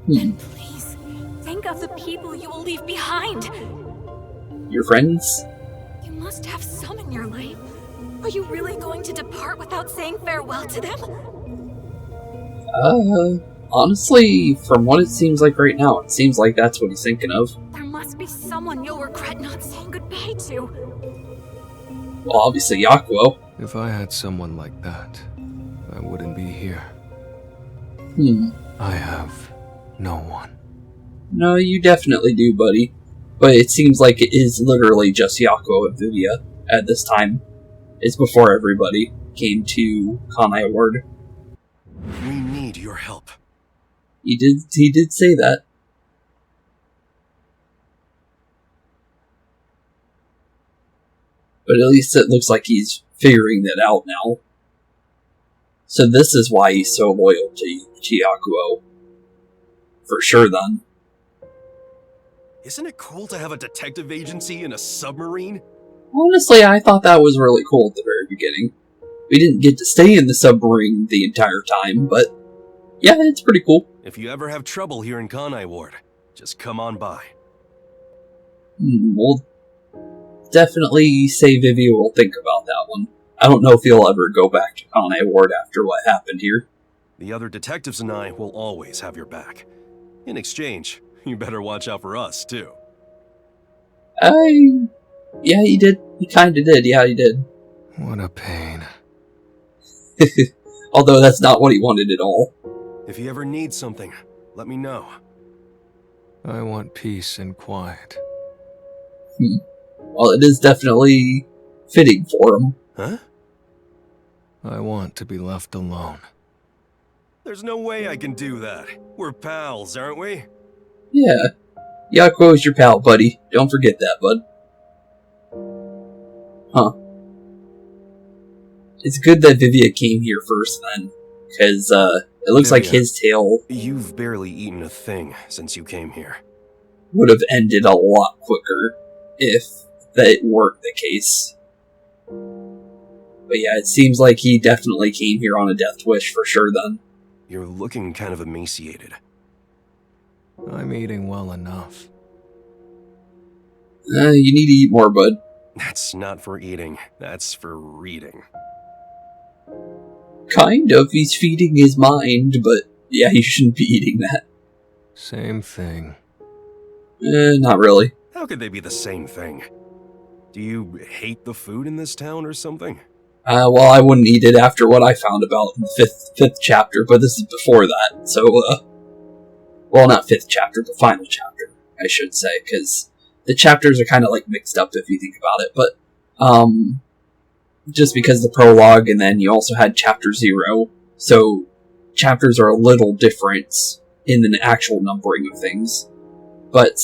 Then please, think of the people you will leave behind!
Your friends?
You must have some in your life. Are you really going to depart without saying farewell to them?
Honestly, from what it seems like right now, it seems like that's what he's thinking of.
There must be someone you'll regret not saying goodbye to.
Well, obviously Yakou.
If I had someone like that, I wouldn't be here. I have no one.
No, you definitely do, buddy. But it seems like it is literally just Yakou and Vivia at this time. It's before everybody came to Kanai Ward.
We need your help.
He did say that. But at least it looks like he's figuring that out now. So this is why he's so loyal to Yakou. For sure, then.
Isn't it cool to have a detective agency in a submarine?
Honestly, I thought that was really cool at the very beginning. We didn't get to stay in the submarine the entire time, but Yeah, it's pretty cool.
If you ever have trouble here in Kanai Ward, just come on by.
We'll definitely say Vivia will think about that one. I don't know if he'll ever go back to Kanai Ward after what happened here.
The other detectives and I will always have your back. In exchange, you better watch out for us, too.
Yeah, he did. He kinda did. Yeah, he did.
What a pain.
Although that's not what he wanted at all.
If you ever need something, let me know.
I want peace and quiet.
Well, it is definitely fitting for him.
Huh?
I want to be left alone.
There's no way I can do that. We're pals, aren't we?
Yeah. Yakou is your pal, buddy. Don't forget that, bud. Huh. It's good that Vivia came here first, then. Because, it looks like his tale...
You've barely eaten a thing since you came here.
...would have ended a lot quicker if that weren't the case. But yeah, it seems like he definitely came here on a death wish for sure, then.
You're looking kind of emaciated.
I'm eating well enough.
You need to eat more, bud.
That's not for eating. That's for reading.
Kind of. He's feeding his mind, but yeah, he shouldn't be eating that.
Same thing.
Not really.
How could they be the same thing? Do you hate the food in this town or something?
Well, I wouldn't eat it after what I found about in the fifth chapter, but this is before that, so, well, not fifth chapter, but final chapter, I should say, because the chapters are kind of, like, mixed up if you think about it, but, just because the prologue, and then you also had chapter 0, so chapters are a little different in the actual numbering of things, but,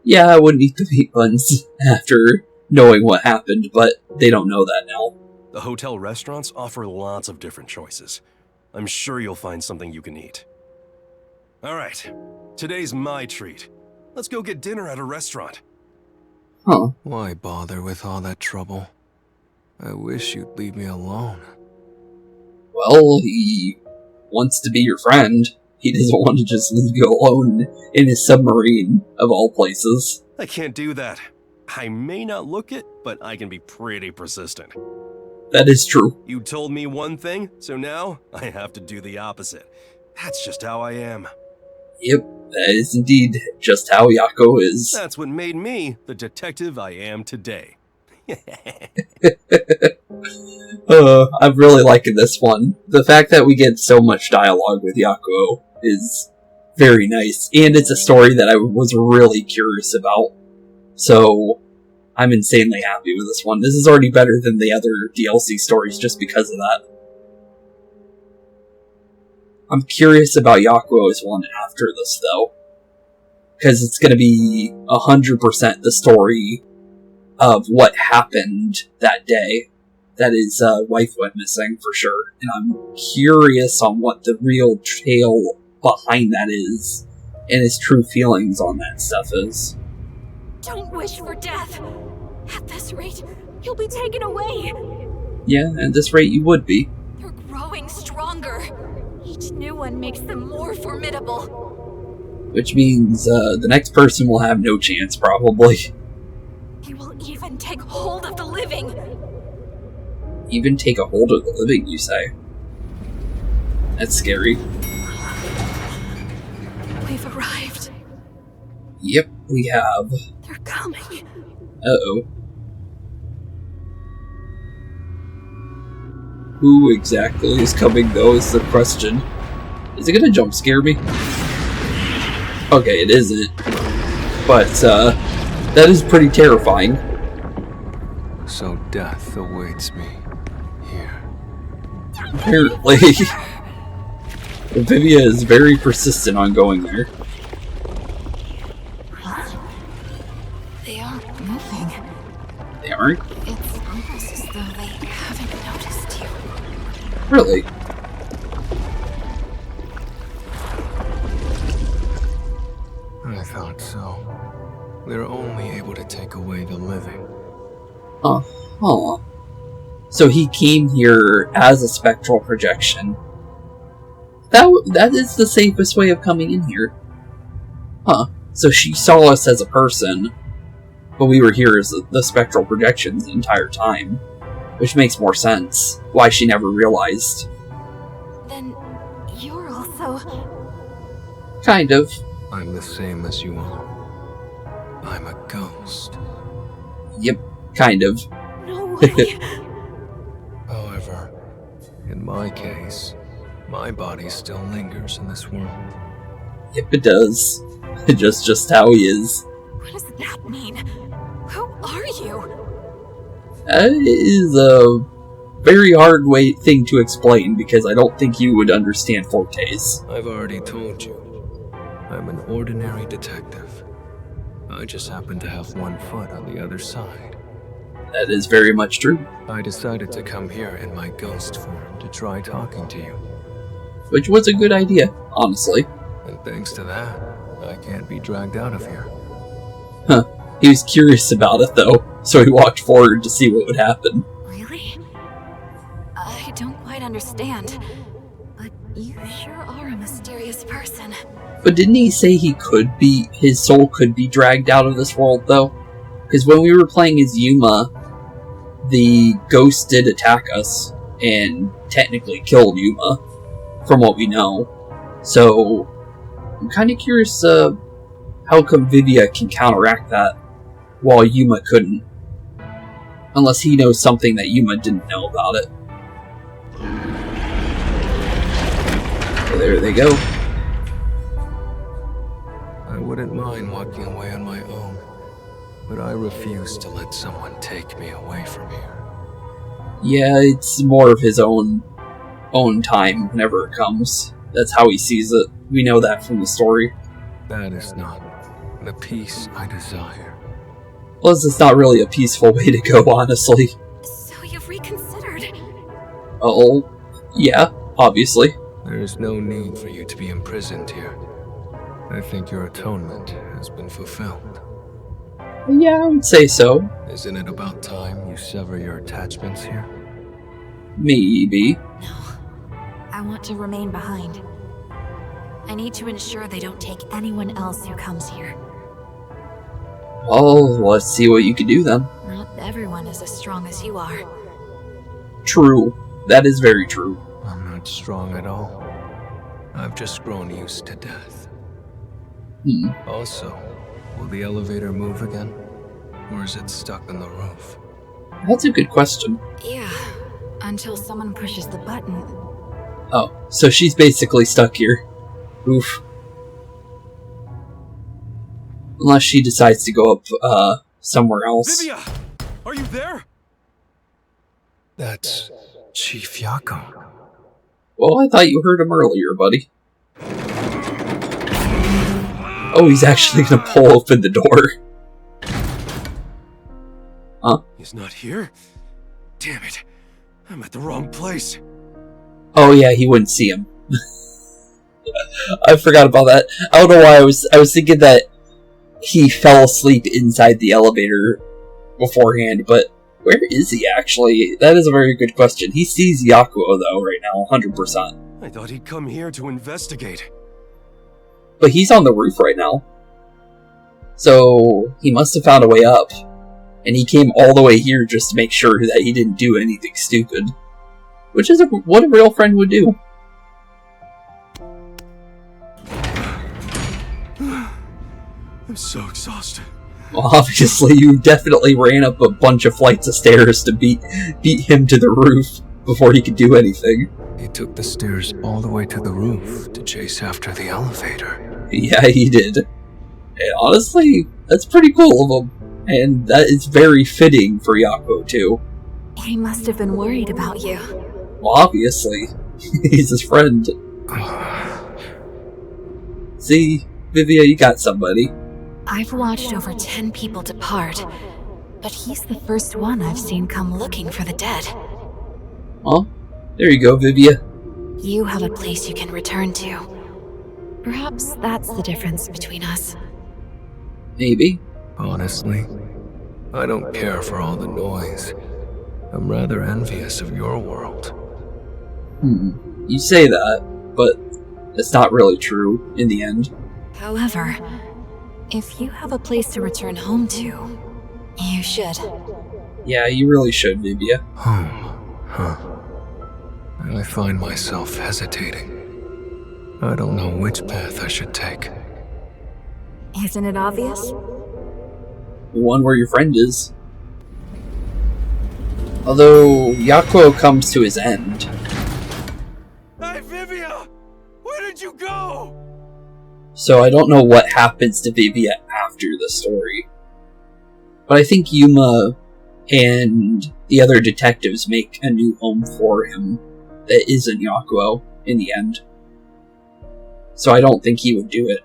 yeah, I wouldn't eat the meat buns after knowing what happened, but they don't know that now.
The hotel restaurants offer lots of different choices. I'm sure you'll find something you can eat. Alright, today's my treat. Let's go get dinner at a restaurant.
Huh.
Why bother with all that trouble? I wish you'd leave me alone.
Well, he wants to be your friend. He doesn't want to just leave you alone in his submarine, of all places.
I can't do that. I may not look it, but I can be pretty persistent.
That is true.
You told me one thing, so now I have to do the opposite. That's just how I am.
Yep, that is indeed just how Yakou is.
That's what made me the detective I am today.
I'm really liking this one. The fact that we get so much dialogue with Yakou is very nice, and it's a story that I was really curious about. So, I'm insanely happy with this one. This is already better than the other DLC stories just because of that. I'm curious about Yakou's one after this, though. Because it's going to be 100% the story of what happened that day that his wife went missing, for sure. And I'm curious on what the real tale behind that is, and his true feelings on that stuff is.
Don't wish for death. At this rate, you'll be taken away.
Yeah, at this rate you would be.
They're growing stronger. Each new one makes them more formidable.
Which means the next person will have no chance, probably.
They will even take hold of the living.
Even take a hold of the living, you say? That's scary.
We've arrived.
Yep, we have.
They're coming.
Uh-oh. Who exactly is coming, though, is the question. Is it gonna jump scare me? Okay, it isn't. But, that is pretty terrifying.
So death awaits me here.
Apparently. Vivia is very persistent on going there.
They aren't moving.
They aren't?
It's almost as though they haven't noticed you.
Really?
I thought so. They're only able to take away the living.
Huh. So he came here as a spectral projection, That is the safest way of coming in here. Huh. So she saw us as a person, but we were here as the spectral projections the entire time. Which makes more sense. Why she never realized.
Then you're also...
Kind of.
I'm the same as you are. I'm a ghost.
Yep, kind of.
No way.
However, in my case, my body still lingers in this world.
Yep, it does. just how he is.
What does that mean? Who are you?
That is a very hard thing to explain because I don't think you would understand Fortes.
I've already told you. I'm an ordinary detective. I just happen to have one foot on the other side.
That is very much true.
I decided to come here in my ghost form to try talking to you.
Which was a good idea, honestly.
And thanks to that, I can't be dragged out of here.
Huh. He was curious about it, though, so he walked forward to see what would happen.
Really? I don't quite understand. But you sure are a mysterious person.
But didn't he say his soul could be dragged out of this world, though? Because when we were playing as Yuma, the ghost did attack us, and technically killed Yuma, from what we know. So, I'm kind of curious, how come Vivia can counteract that, while Yuma couldn't? Unless he knows something that Yuma didn't know about it. So there they go.
I wouldn't mind walking away on my own, but I refuse to let someone take me away from here.
Yeah, it's more of his own time whenever it comes. That's how he sees it. We know that from the story.
That is not the peace I desire.
Plus, it's not really a peaceful way to go, honestly.
So you've reconsidered?
Oh, yeah, obviously.
There is no need for you to be imprisoned here. I think your atonement has been fulfilled.
Yeah, I would say so.
Isn't it about time you sever your attachments here?
Maybe.
No. I want to remain behind. I need to ensure they don't take anyone else who comes here.
Well, let's see what you can do then.
Not everyone is as strong as you are.
True. That is very true.
I'm not strong at all. I've just grown used to death. Also, will the elevator move again? Or is it stuck on the roof?
That's a good question.
Yeah, until someone pushes the button.
Oh, so she's basically stuck here. Oof. Unless she decides to go up, somewhere else.
Vivia! Are you there?
That's Chief Yakou.
Well, I thought you heard him earlier, buddy. Oh, he's actually gonna pull open the door. Huh?
He's not here? Damn it. I'm at the wrong place.
Oh yeah, he wouldn't see him. I forgot about that. I don't know why I was thinking that he fell asleep inside the elevator beforehand, but where is he actually? That is a very good question. He sees Yakou though right now, 100%.
I thought he'd come here to investigate.
But he's on the roof right now. So he must have found a way up. And he came all the way here just to make sure that he didn't do anything stupid. Which is what a real friend would do.
I'm so exhausted.
Well, obviously you definitely ran up a bunch of flights of stairs to beat him to the roof before he could do anything.
He took the stairs all the way to the roof to chase after the elevator.
Yeah, he did. And honestly, that's pretty cool of him. And that is very fitting for Yakou, too.
He must have been worried about you.
Well, obviously. He's his friend. See, Vivia, you got somebody.
I've watched over 10 people depart, but he's the first one I've seen come looking for the dead.
Well, there you go, Vivia.
You have a place you can return to. Perhaps that's the difference between us.
Maybe.
Honestly, I don't care for all the noise. I'm rather envious of your world.
You say that. but it's not really true in the end.
However, if you have a place to return home to, you should.
Yeah, you really should, Vivia.
Home, huh? I find myself hesitating. I don't know which path I should take.
Isn't it obvious?
The one where your friend is. Although, Yakou comes to his end.
Hey, Vivia! Where did you go?
So I don't know what happens to Vivia after the story. But I think Yuma and the other detectives make a new home for him that isn't Yakou in the end. So I don't think he would do it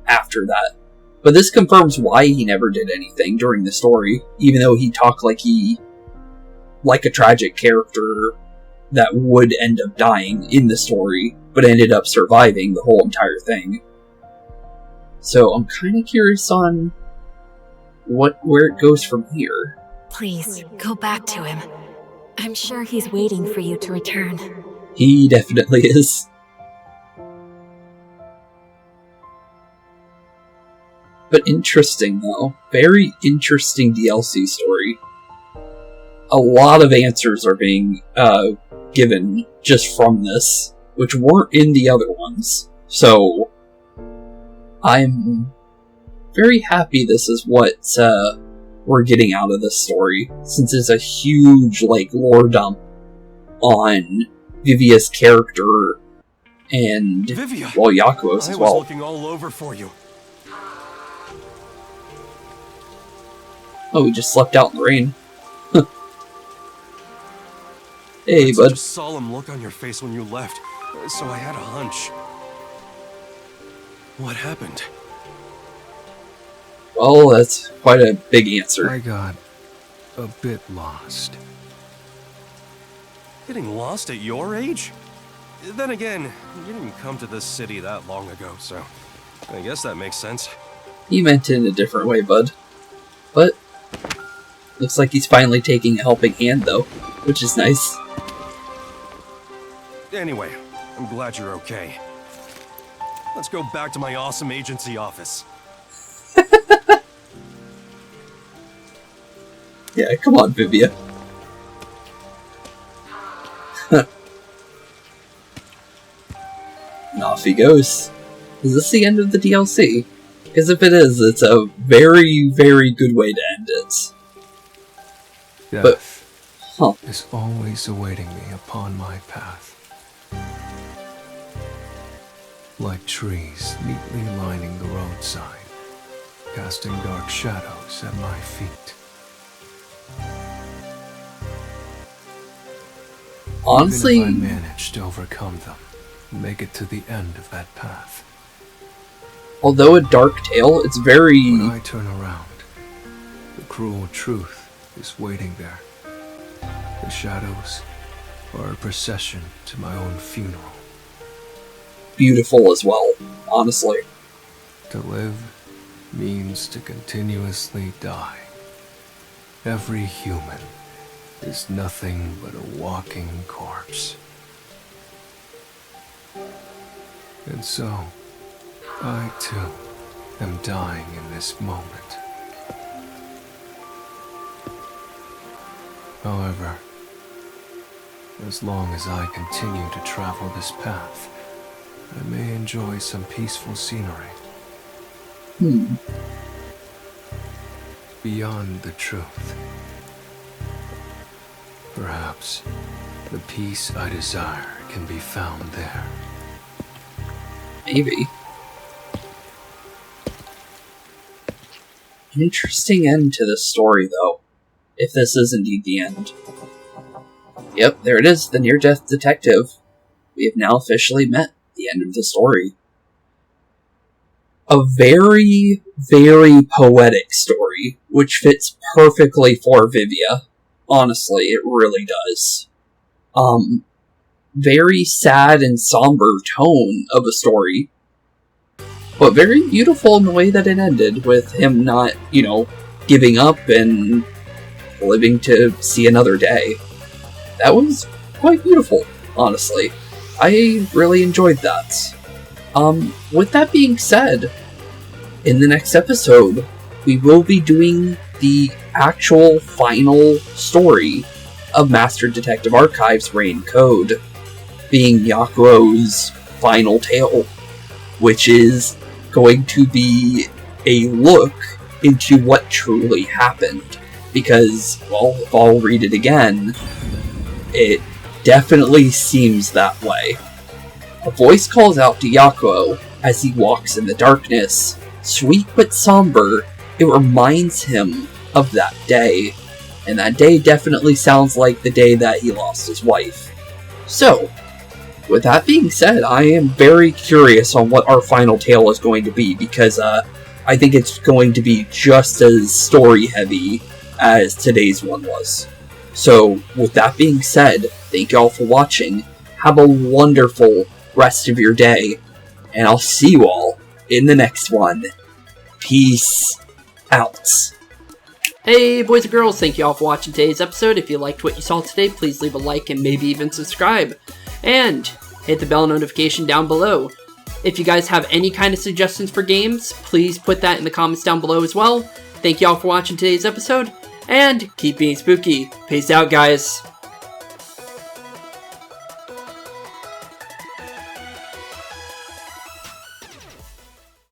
after that. But this confirms why he never did anything during the story, even though he talked like a tragic character that would end up dying in the story, but ended up surviving the whole entire thing. So I'm kind of curious on where it goes from here.
Please, go back to him. I'm sure he's waiting for you to return.
He definitely is. But interesting, though. Very interesting DLC story. A lot of answers are being given just from this, which weren't in the other ones. So, I'm very happy this is what we're getting out of this story, since it's a huge, lore dump on Vivia's character and,
Vivia,
Yakou's as well.
I was looking all over for you.
Oh, we just slept out in the rain. Hey,
Such
bud.
a solemn look on your face when you left, so I had a hunch. What happened?
Well, that's quite a big answer.
I got a bit lost.
Getting lost at your age? Then again, you didn't come to this city that long ago, so I guess that makes sense.
He meant it in a different way, bud. But looks like he's finally taking a helping hand, though, which is nice.
Anyway, I'm glad you're okay. Let's go back to my awesome agency office.
Yeah, come on, Vivia. And off he goes. Is this the end of the DLC? Because if it is, it's a very, very good way to end it.
Death is always awaiting me upon my path. Like trees neatly lining the roadside, casting dark shadows at my feet.
Honestly,
even if I manage to overcome them, and make it to the end of that path.
Although a dark tale, it's very...
When I turn around, the cruel truth is waiting there. The shadows are a procession to my own funeral.
beautiful as well, honestly.
To live means to continuously die. Every human is nothing but a walking corpse. And so, I too am dying in this moment. However, as long as I continue to travel this path, I may enjoy some peaceful scenery. Beyond the truth. Perhaps the peace I desire can be found there.
Maybe. An interesting end to this story, though, if this is indeed the end. Yep, there it is, the near-death detective. We have now officially met the end of the story. A very, very poetic story, which fits perfectly for Vivia. Honestly, it really does. Very sad and somber tone of a story, but very beautiful in the way that it ended, with him not, giving up and living to see another day. That was quite beautiful, honestly. I really enjoyed that. With that being said, in the next episode, we will be doing the actual final story of Master Detective Archives' Reign Code, being Yakuo's final tale, which is going to be a look into what truly happened. Because, well, if I'll read it again, it definitely seems that way. A voice calls out to Yakuo as he walks in the darkness. Sweet but somber, it reminds him of that day. And that day definitely sounds like the day that he lost his wife. So, with that being said, I am very curious on what our final tale is going to be, because I think it's going to be just as story-heavy as today's one was. So, with that being said, thank you all for watching. Have a wonderful rest of your day, and I'll see you all in the next one. Peace out.
Hey boys and girls, thank you all for watching today's episode. If you liked what you saw today, please leave a like and maybe even subscribe. And hit the bell notification down below. If you guys have any kind of suggestions for games, please put that in the comments down below as well. Thank you all for watching today's episode, and keep being spooky. Peace out, guys.